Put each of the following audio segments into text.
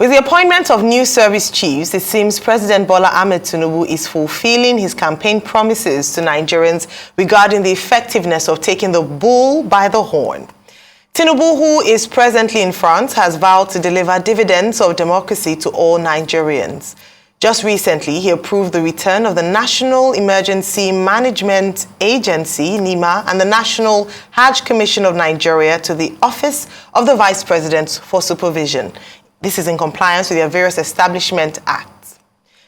With the appointment of new service chiefs, it seems President Bola Ahmed Tinubu is fulfilling his campaign promises to Nigerians regarding the effectiveness of taking the bull by the horn. Tinubu, who is presently in France, has vowed to deliver dividends of democracy to all Nigerians. Just recently, he approved the return of the National Emergency Management Agency, NEMA, and the National Hajj Commission of Nigeria to the Office of the Vice President for Supervision. This is in compliance with their various establishment acts.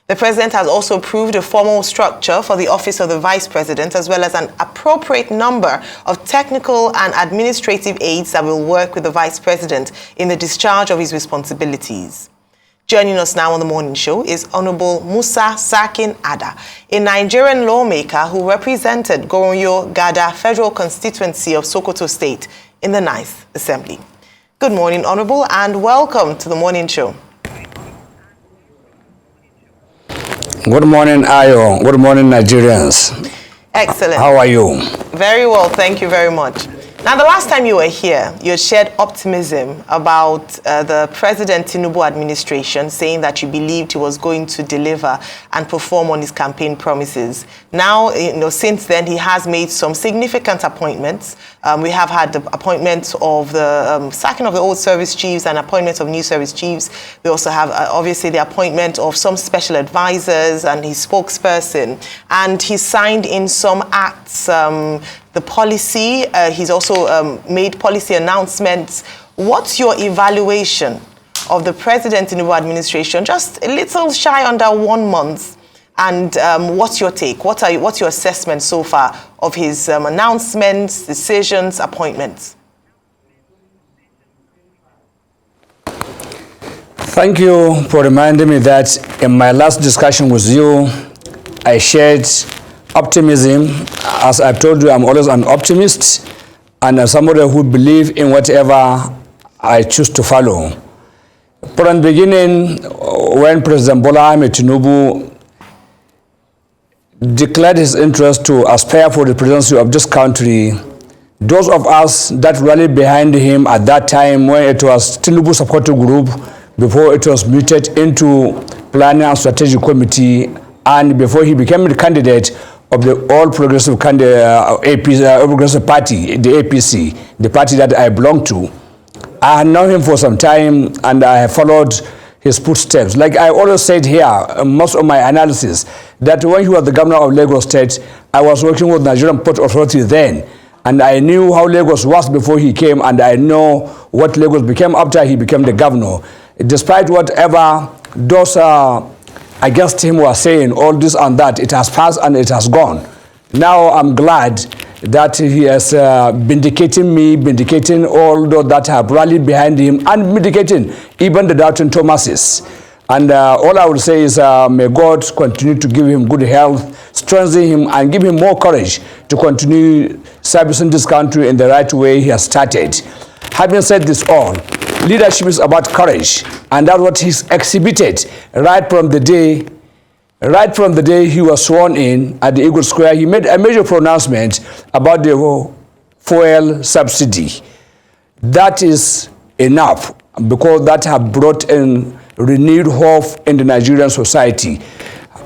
The President has also approved a formal structure for the Office of the Vice President, as well as an appropriate number of technical and administrative aides that will work with the Vice President in the discharge of his responsibilities. Joining us now on the morning show is Honorable Musa Adar, a Nigerian lawmaker who represented Goronyo Gada Federal Constituency of Sokoto State in the 9th Assembly. Good morning, Honorable, and welcome to the morning show. Good morning, Ayo. Good morning, Nigerians. Excellent. How are you? Very well, thank you very much. Now, the last time you were here, you had shared optimism about the President Tinubu administration, saying that you believed he was going to deliver and perform on his campaign promises. Now, since then, he has made some significant appointments. We have had the appointment of the sacking of the old service chiefs and appointment of new service chiefs. We also have, obviously, the appointment of some special advisors and his spokesperson. And he signed in some acts, the policy. He's also made policy announcements. What's your evaluation of the President Tinubu administration? Just a little shy under 1 month. And what's your take? What's your assessment so far of his announcements, decisions, appointments? Thank you for reminding me that in my last discussion with you, I shared optimism. As I've told you, I'm always an optimist and somebody who believes in whatever I choose to follow. From the beginning, when President Bola Ahmed Tinubu declared his interest to aspire for the presidency of this country, those of us that rallied behind him at that time, when it was Tinubu supporting group, before it was muted into Planning and Strategic Committee, and before he became the candidate of the All Progressive Progressive Party, the APC, the party that I belong to. I had known him for some time and I have followed his footsteps. Like I always said here, most of my analysis, that when he was the governor of Lagos State, I was working with Nigerian Port Authority then, and I knew how Lagos was before he came, and I know what Lagos became after he became the governor. Despite whatever those against him were saying, all this and that, it has passed and it has gone. Now I'm glad that he has vindicating me, vindicating all those that have rallied behind him, and vindicating even the doubting Thomases. And all I would say is may God continue to give him good health, strengthen him, and give him more courage to continue servicing this country in the right way he has started. Having said this all, leadership is about courage, and that's what he's exhibited right from the day he was sworn in at the Eagle Square. He made a major pronouncement about the fuel subsidy. That is enough, because that has brought in renewed hope in the Nigerian society.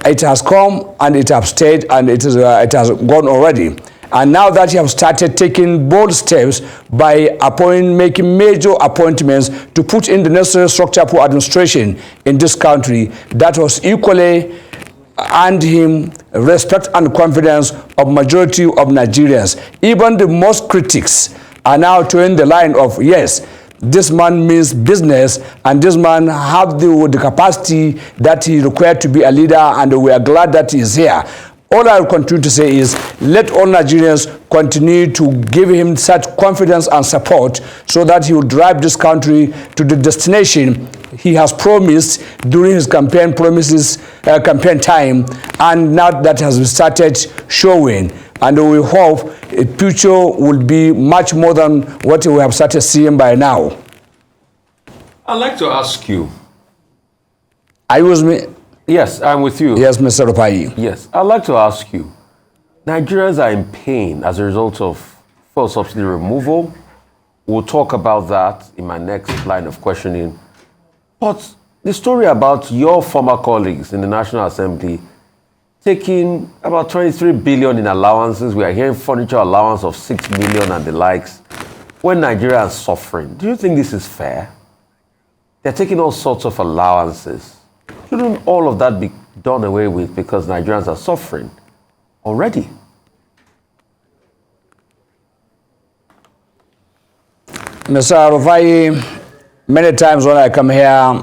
It has come and it has stayed, and it has gone already. And now that you have started taking bold steps by making major appointments to put in the necessary structure for administration in this country, that was equally earned him respect and confidence of majority of Nigerians. Even the most critics are now towing the line of, yes, this man means business, and this man have the capacity that he required to be a leader, and we are glad that he is here. All I will continue to say is, let all Nigerians continue to give him such confidence and support so that he will drive this country to the destination he has promised during his campaign time, and now that has started showing. And we hope the future will be much more than what we have started seeing by now. I'd like to ask you. Are you with me? Yes, I'm with you. Yes, Mr. Rupai. Yes, I'd like to ask you. Nigerians are in pain as a result of fuel subsidy removal. We'll talk about that in my next line of questioning. But the story about your former colleagues in the National Assembly taking about 23 billion in allowances. We are hearing furniture allowance of 6 million and the likes. When Nigeria is suffering, do you think this is fair? They're taking all sorts of allowances. Shouldn't all of that be done away with because Nigerians are suffering already? Mr. Rufai, many times when I come here,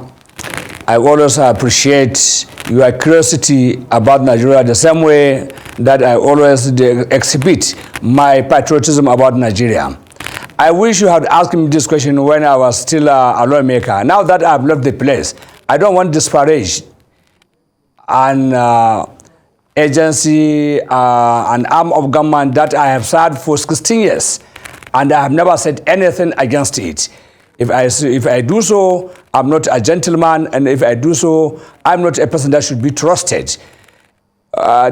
I always appreciate your curiosity about Nigeria the same way that I always exhibit my patriotism about Nigeria. I wish you had asked me this question when I was still a lawmaker. Now that I've left the place, I don't want to disparage an agency, an arm of government that I have served for 16 years, and I have never said anything against it. If I do so, I'm not a gentleman, and if I do so, I'm not a person that should be trusted.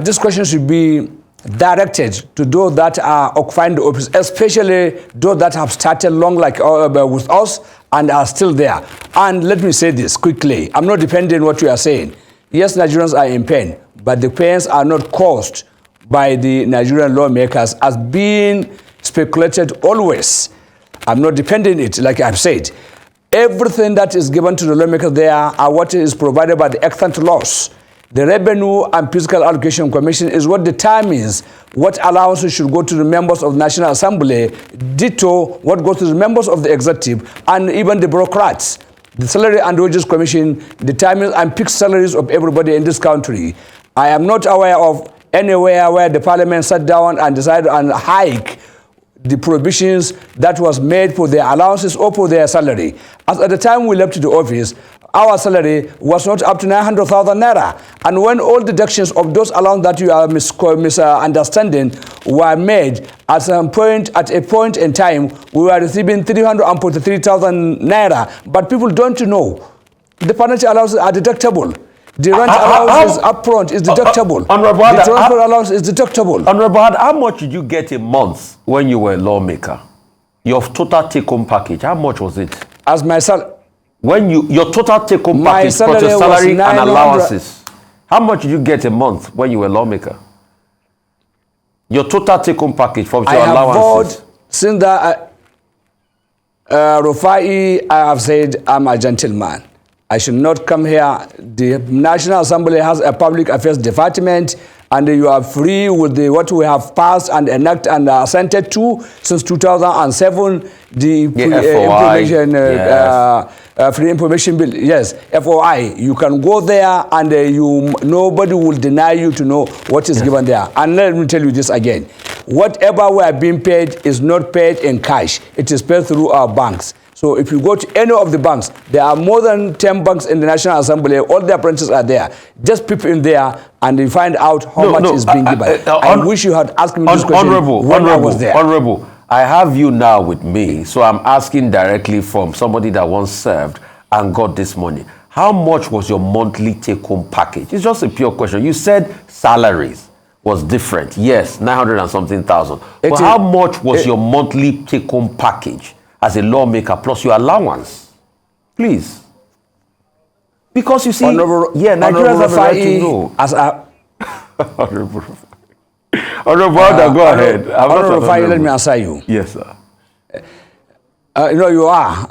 This question should be directed to those that are occupying the office, especially those that have started long like with us and are still there. And let me say this quickly. I'm not defending what you are saying. Yes, Nigerians are in pain, but the pains are not caused by the Nigerian lawmakers as being speculated always. I'm not defending it, like I've said. Everything that is given to the lawmakers there are what is provided by the extant laws. The Revenue and Fiscal Allocation Commission is what determines what allowances should go to the members of the National Assembly, ditto what goes to the members of the executive, and even the bureaucrats. The Salary and Wages Commission determines and picks salaries of everybody in this country. I am not aware of anywhere where the parliament sat down and decided on hike the provisions that was made for their allowances or for their salary. As at the time we left the office, our salary was not up to 900,000 naira. And when all deductions of those allowances that you are misunderstanding were made, at a point in time, we were receiving 343,000 naira. But people don't know. The penalty allowances are deductible. The rent allowance is upfront, is deductible. The transfer allowance is deductible. Honorable Adar, how much did you get a month when you were a lawmaker? Your total take-home package, how much was it? As my salary. When your total take-home package, plus your salary and allowances, how much did you get a month when you were a lawmaker? Your total take-home package from your allowances. Since that Rufai, I have said I'm a gentleman. I should not come here. The National Assembly has a public affairs department, and you are free with what we have passed and enacted and assented to since 2007, the Free Information Bill. Yes, FOI. You can go there, and nobody will deny you to know what is given there. And let me tell you this again. Whatever we are being paid is not paid in cash. It is paid through our banks. So if you go to any of the banks, there are more than 10 banks in the National Assembly. All their branches are there. Just peep in there and you find out how much is being given. I wish you had asked me this question when I was there. Honorable, I have you now with me, so I'm asking directly from somebody that once served and got this money. How much was your monthly take-home package? It's just a pure question. You said salaries was different. Yes, 900 and something thousand. But how much was your monthly take-home package as a lawmaker plus your allowance? Please. Because you see, Nigerians have a right to know. Honorable Adar, go ahead. Honorable Rufai, let me answer you. Yes, sir. You are.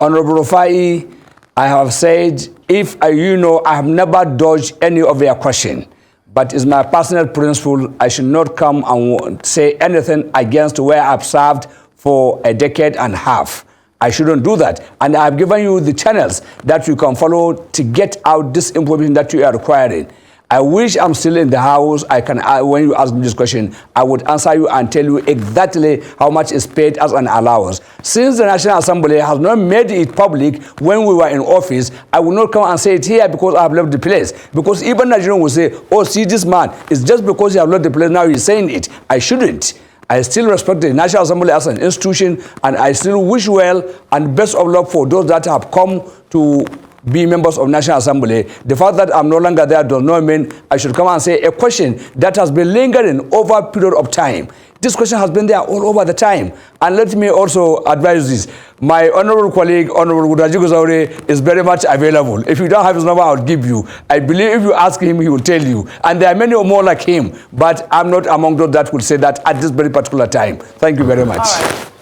Honorable Rufai, I have said, I have never dodged any of your question. But it's my personal principle, I should not come and say anything against where I've served for a decade and a half. I shouldn't do that. And I've given you the channels that you can follow to get out this information that you are requiring. I wish I'm still in the house. When you ask me this question, I would answer you and tell you exactly how much is paid as an allowance. Since the National Assembly has not made it public when we were in office, I will not come and say it here because I have left the place. Because even Nigerians will say, oh, see this man, it's just because he has left the place, now he's saying it. I shouldn't. I still respect the National Assembly as an institution, and I still wish well and best of luck for those that have come to be members of National Assembly. The fact that I'm no longer there does not mean I should come and say a question that has been lingering over a period of time. This question has been there all over the time. And let me also advise this. My honorable colleague, Honorable Rajigo Zaure, is very much available. If you don't have his number, I'll give you. I believe if you ask him, he will tell you. And there are many more like him, but I'm not among those that will say that at this very particular time. Thank you very much.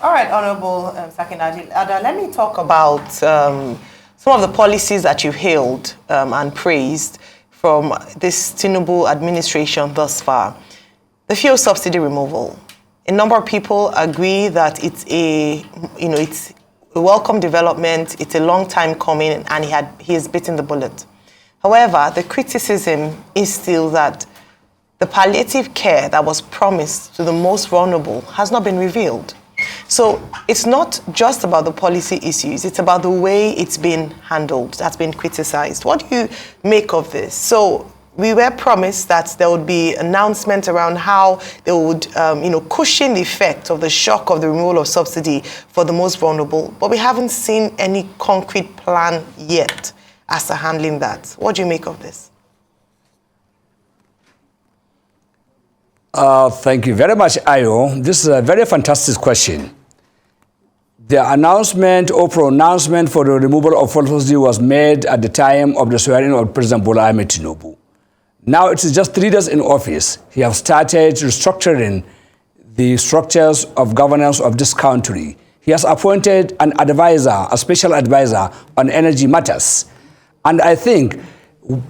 All right, Honorable Sakinaji. Adar, let me talk about some of the policies that you've hailed and praised from this Tinubu administration thus far. The fuel subsidy removal. A number of people agree that it's a welcome development. It's a long time coming, and he has bitten the bullet. However, the criticism is still that the palliative care that was promised to the most vulnerable has not been revealed. So it's not just about the policy issues, it's about the way it's been handled that's been criticized. What do you make of this? So we were promised that there would be announcements around how they would cushion the effect of the shock of the removal of subsidy for the most vulnerable, but we haven't seen any concrete plan yet as to handling that. What do you make of this? Thank you very much, Ayo. This is a very fantastic question. The announcement or pronouncement for the removal of fuel subsidy was made at the time of the swearing of President Bola Ahmed Tinubu. Now it is just 3 days in office. He has started restructuring the structures of governance of this country. He has appointed an advisor, a special advisor on energy matters. And I think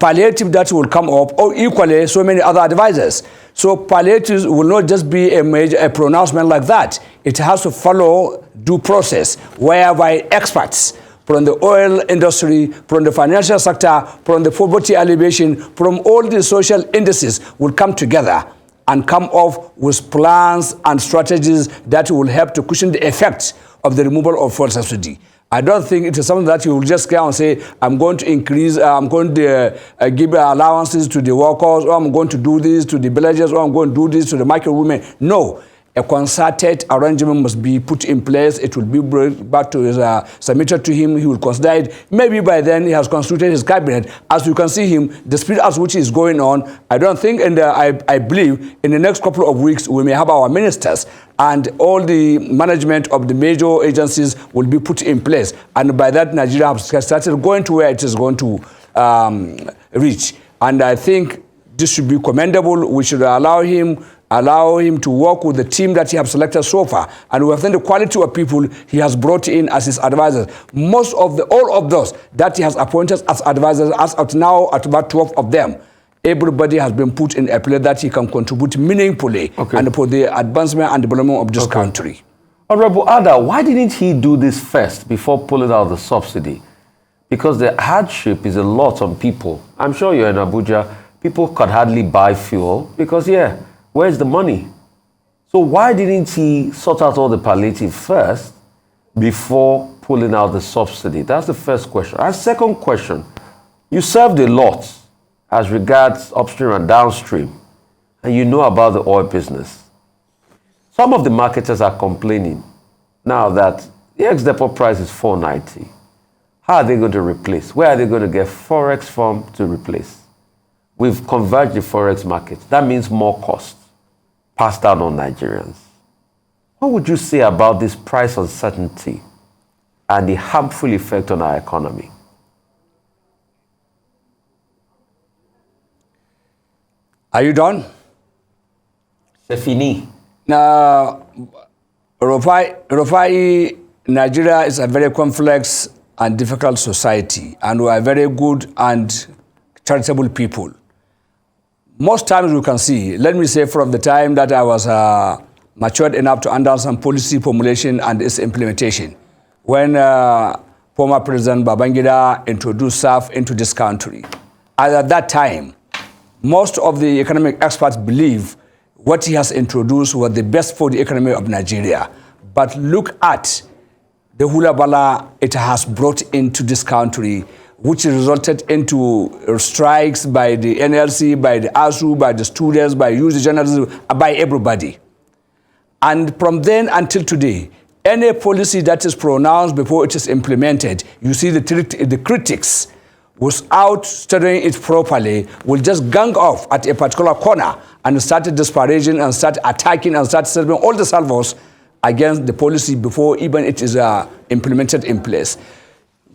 palliative that will come up, or equally so many other advisors. So palliatives will not just be a pronouncement like that. It has to follow due process, whereby experts from the oil industry, from the financial sector, from the poverty alleviation, from all the social indices will come together and come up with plans and strategies that will help to cushion the effects of the removal of fuel subsidy. I don't think it is something that you will just go and say, I'm going to increase, I'm going to give allowances to the workers, or I'm going to do this to the villagers, or I'm going to do this to the market women. No. A concerted arrangement must be put in place. It will be brought back to his, submitted to him. He will consider it. Maybe by then he has constituted his cabinet. As you can see him, the speed at which is going on, I don't think, and I believe in the next couple of weeks we may have our ministers and all the management of the major agencies will be put in place. And by that, Nigeria has started going to where it is going to reach. And I think this should be commendable. We should allow him to work with the team that he has selected so far. And we have seen the quality of people he has brought in as his advisors. All of those that he has appointed as advisors, as of now, at about 12 of them, everybody has been put in a place that he can contribute meaningfully and for the advancement and development of this country. Honorable Adar, why didn't he do this first before pulling out the subsidy? Because the hardship is a lot on people. I'm sure you're in Abuja. People could hardly buy fuel because, where's the money? So why didn't he sort out all the palliative first before pulling out the subsidy? That's the first question. And second question, you served a lot as regards upstream and downstream, and you know about the oil business. Some of the marketers are complaining now that the ex-depot price is $4.90. How are they going to replace? Where are they going to get Forex from to replace? We've converged the Forex market. That means more cost passed down on Nigerians. What would you say about this price uncertainty and the harmful effect on our economy? Are you done? C'est fini. Now, Rufai, Nigeria is a very complex and difficult society, and we are very good and charitable people. Most times we can see, let me say from the time that I was matured enough to understand policy formulation and its implementation, when former President Babangida introduced SAF into this country. At that time, most of the economic experts believe what he has introduced was the best for the economy of Nigeria. But look at the hula bala it has brought into this country, which resulted into strikes by the NLC, by the ASU, by the students, by youth journalists, by everybody. And from then until today, any policy that is pronounced before it is implemented, you see the critics, without studying it properly, will just gang off at a particular corner and started disparaging and started attacking and started serving all the salvos against the policy before even it is implemented in place.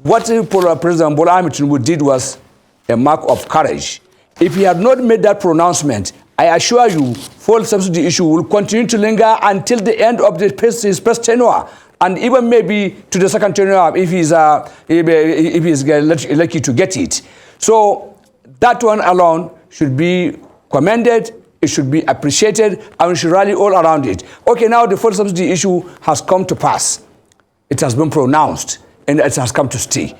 What President Bola Ahmed Tinubu did was a mark of courage. If he had not made that pronouncement, I assure you, fuel subsidy issue will continue to linger until the end of his first tenure, and even maybe to the second tenure if he's lucky to get it. So that one alone should be commended, it should be appreciated, and we should rally all around it. Okay, now the fuel subsidy issue has come to pass. It has been pronounced, and it has come to stay.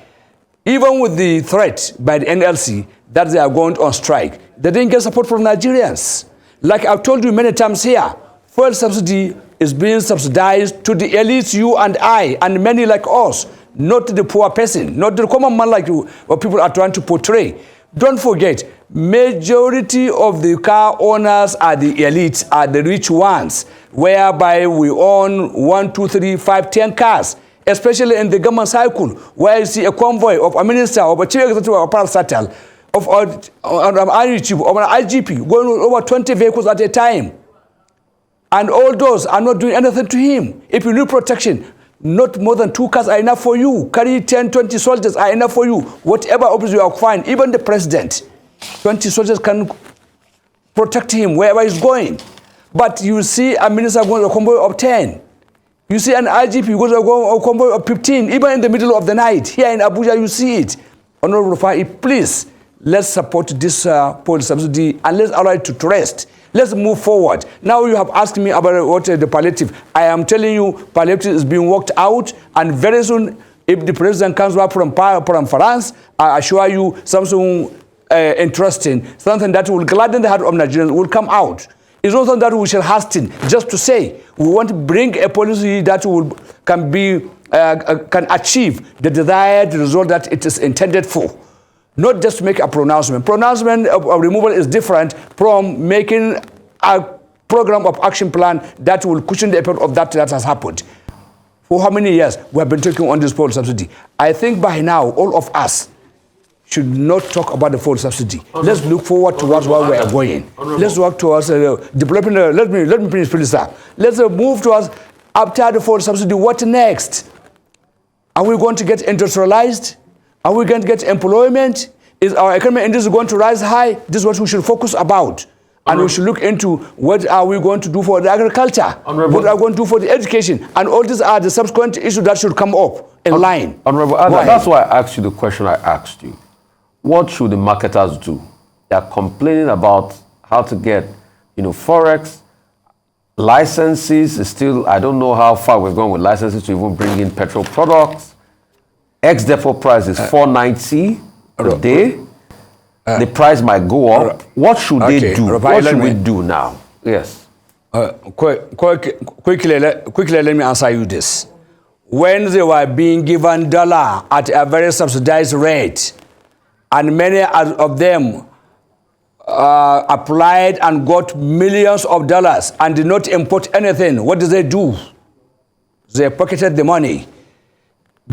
Even with the threat by the NLC that they are going on strike, they didn't get support from Nigerians. Like I've told you many times here, fuel subsidy is being subsidized to the elites, you and I, and many like us, not to the poor person, not the common man like you, what people are trying to portray. Don't forget, majority of the car owners are the elites, are the rich ones, whereby we own 1, 2, 3, 5, 10 cars. Especially in the government cycle, where you see a convoy of a minister, of a chief executive, of a parastatal, of an chief, of an IGP, going over 20 vehicles at a time. And all those are not doing anything to him. If you need protection, not more than 2 cars are enough for you. Carry 10, 20 soldiers are enough for you. Whatever office you occupy, even the president, 20 soldiers can protect him wherever he's going. But you see a minister going to a convoy of 10. You see an IGP goes to a convoy of 15, even in the middle of the night. Here in Abuja, you see it. Honorable Rufai, please, let's support this fuel subsidy and let's allow it to rest. Let's move forward. Now you have asked me about what the palliative. I am telling you, palliative is being worked out, and very soon, if the president comes back from France, I assure you something interesting, something that will gladden the heart of Nigerians will come out. It's not something that we shall hasten just to say. We want to bring a policy that can achieve the desired result that it is intended for. Not just to make a pronouncement. Pronouncement of removal is different from making a program of action plan that will cushion the effect of that has happened. For how many years we have been taking on this fuel subsidy? I think by now, all of us should not talk about the fuel subsidy. Let's look forward towards where we are going. Let's work towards developing. Let me finish, please, sir. Let's move towards after the fuel subsidy. What next? Are we going to get industrialized? Are we going to get employment? Is our economic industry going to rise high? This is what we should focus about. And we should look into what are we going to do for the agriculture, what are we going to do for the education, and all these are the subsequent issues that should come up in line. Honorable Adar, that's why I asked you the question I asked you. What should the marketers do? They are complaining about how to get, forex licenses. Is still, I don't know how far we've gone with licenses to even bring in petrol products. Ex-depot price is $4.90 a day. The price might go up. What should they do? What should we do now? Yes. Quickly, let me answer you this. When they were being given dollar at a very subsidized rate, and many of them applied and got millions of dollars and did not import anything, what did they do? They pocketed the money.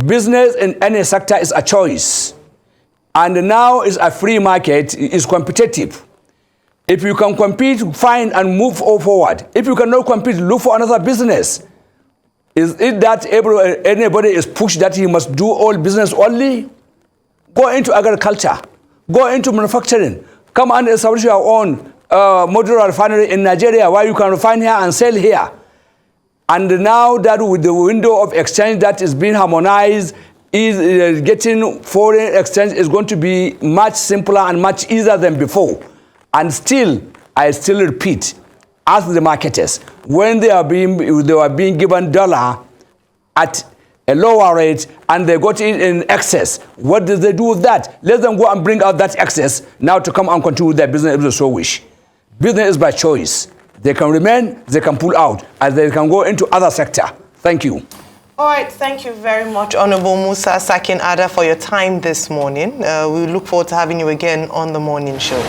Business in any sector is a choice. And now it's a free market, it's competitive. If you can compete, fine, and move forward. If you cannot compete, look for another business. Is it that anybody is pushed that he must do all business only? Go into agriculture. Go into manufacturing. Come and establish your own modular refinery in Nigeria where you can refine here and sell here. And now that with the window of exchange that is being harmonized, getting foreign exchange is going to be much simpler and much easier than before. And still, I still repeat, ask the marketers, when they were being given dollar at a lower rate and they got it in excess, what did they do with that? Let them go and bring out that excess now to come and continue their business if they so wish. Business is by choice. They can remain, they can pull out, and they can go into other sector. Thank you. All right, thank you very much, Honorable Musa Sakin Adar, for your time this morning. We look forward to having you again on the morning show.